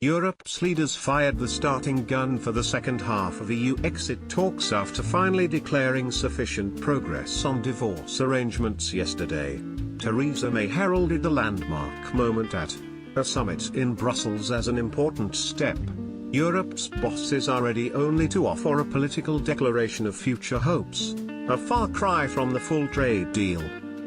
Europe's leaders fired the starting gun for the second half of EU exit talks after finally declaring sufficient progress on divorce arrangements yesterday. Theresa May heralded the landmark moment at a summit in Brussels as an important step. Europe's bosses are ready only to offer a political declaration of future hopes, a far cry from the full trade deal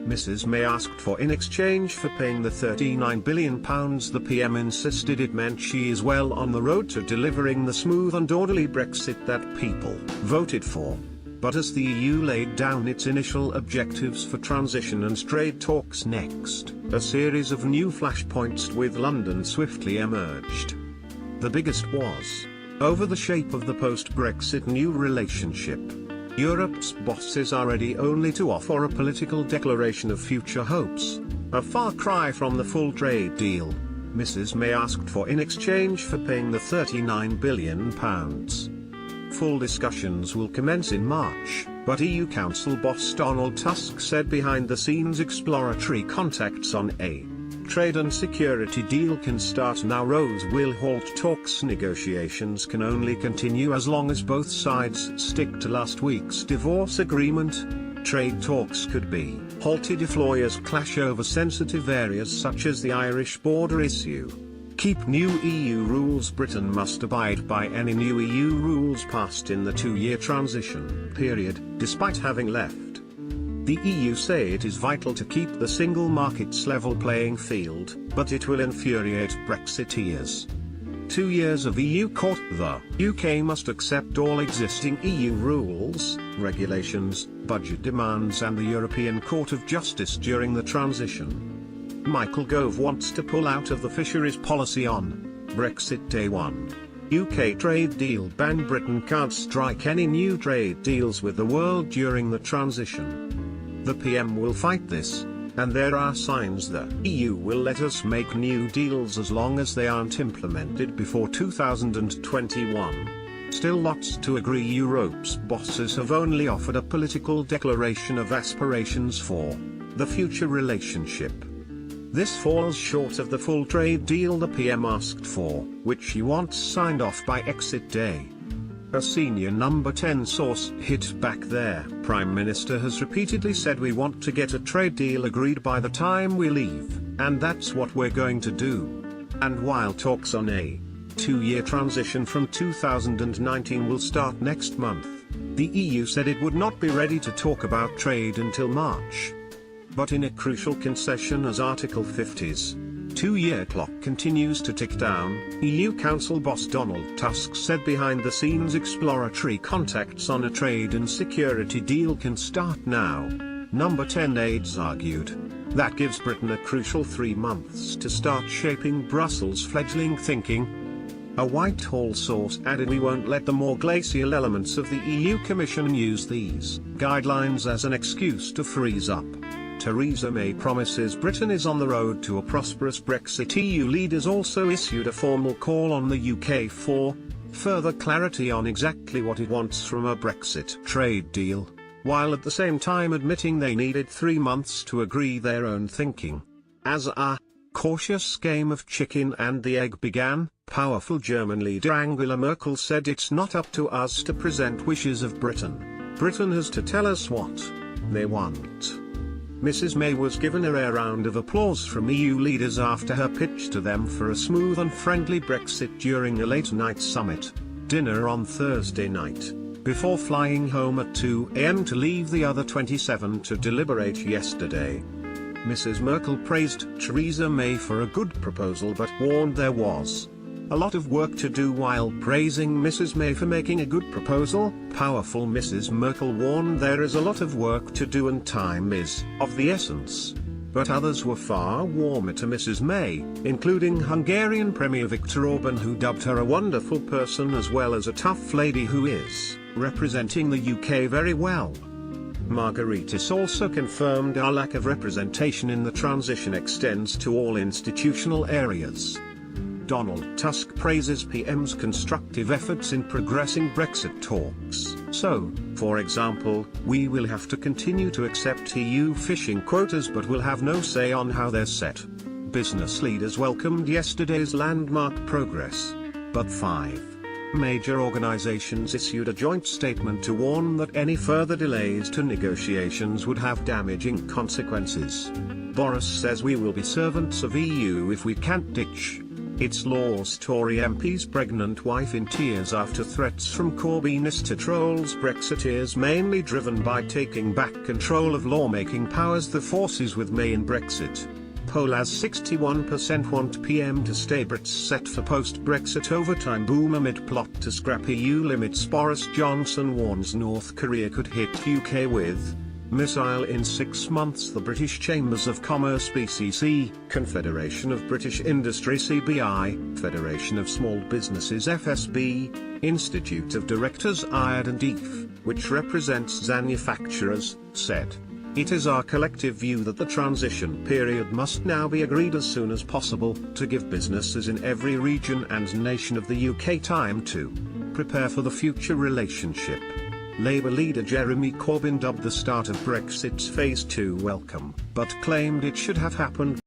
Mrs May asked for in exchange for paying the £39 billion. The PM insisted it meant she is well on the road to delivering the smooth and orderly Brexit that people voted for. But as the EU laid down its initial objectives for transition and trade talks next, a series of new flashpoints with London swiftly emerged. The biggest was over the shape of the post-Brexit new relationship. Europe's bosses are ready only to offer a political declaration of future hopes, a far cry from the full trade deal Mrs May asked for in exchange for paying the £39 billion. Full discussions will commence in March, but EU Council boss Donald Tusk said behind-the-scenes exploratory contacts on a trade and security deal can start now. Rose will halt talks. Negotiations can only continue as long as both sides stick to last week's divorce agreement. Trade talks could be halted if lawyers clash over sensitive areas such as the Irish border issue. Keep new EU rules. Britain must abide by any new EU rules passed in the 2-year transition period, despite having left. The EU say it is vital to keep the single market's level playing field, but it will infuriate Brexiteers. 2 years of EU court. The UK must accept all existing EU rules, regulations, budget demands and the European Court of Justice during the transition. Michael Gove wants to pull out of the fisheries policy on Brexit Day 1. UK trade deal ban. Britain can't strike any new trade deals with the world during the transition. The PM will fight this, and there are signs the EU will let us make new deals as long as they aren't implemented before 2021. Still lots to agree. Europe's bosses have only offered a political declaration of aspirations for the future relationship. This falls short of the full trade deal the PM asked for, which she wants signed off by exit day. A senior number 10 source hit back there. Prime Minister has repeatedly said we want to get a trade deal agreed by the time we leave, and that's what we're going to do. And while talks on a 2-year transition from 2019 will start next month, the EU said it would not be ready to talk about trade until March. But in a crucial concession as Article 50's 2-year clock continues to tick down, EU Council boss Donald Tusk said behind-the-scenes exploratory contacts on a trade and security deal can start now. Number 10 aides argued. That gives Britain a crucial 3 months to start shaping Brussels' fledgling thinking. A Whitehall source added we won't let the more glacial elements of the EU Commission use these guidelines as an excuse to freeze up. Theresa May promises Britain is on the road to a prosperous Brexit. EU leaders also issued a formal call on the UK for further clarity on exactly what it wants from a Brexit trade deal, while at the same time admitting they needed 3 months to agree their own thinking. As a cautious game of chicken and the egg began, powerful German leader Angela Merkel said it's not up to us to present wishes of Britain. Britain has to tell us what they want. Mrs May was given a rare round of applause from EU leaders after her pitch to them for a smooth and friendly Brexit during a late-night summit dinner on Thursday night, before flying home at 2 a.m. to leave the other 27 to deliberate yesterday. Mrs Merkel praised Theresa May for a good proposal but warned there was a lot of work to do. While praising Mrs May for making a good proposal, powerful Mrs Merkel warned there is a lot of work to do and time is of the essence. But others were far warmer to Mrs May, including Hungarian Premier Viktor Orban, who dubbed her a wonderful person as well as a tough lady who is representing the UK very well. Margaritis also confirmed our lack of representation in the transition extends to all institutional areas. Donald Tusk praises PM's constructive efforts in progressing Brexit talks. So, for example, we will have to continue to accept EU fishing quotas but will have no say on how they're set. business leaders welcomed yesterday's landmark progress. But 5 major organizations issued a joint statement to warn that any further delays to negotiations would have damaging consequences. Boris says we will be servants of EU if we can't ditch its laws. Tory MP's pregnant wife in tears after threats from Corbynist trolls. Brexiteers mainly driven by taking back control of lawmaking powers. The forces with May in Brexit. Poll as 61% want PM to stay. Brits set for post-Brexit overtime boom amid plot to scrap EU limits. Boris Johnson warns North Korea could hit UK with missile in 6 months. The British Chambers of Commerce BCC, Confederation of British Industry CBI, Federation of Small Businesses FSB, Institute of Directors IRD and EAF, which represents manufacturers, said, "It is our collective view that the transition period must now be agreed as soon as possible, to give businesses in every region and nation of the UK time to prepare for the future relationship." Labour leader Jeremy Corbyn dubbed the start of Brexit's Phase 2 welcome, but claimed it should have happened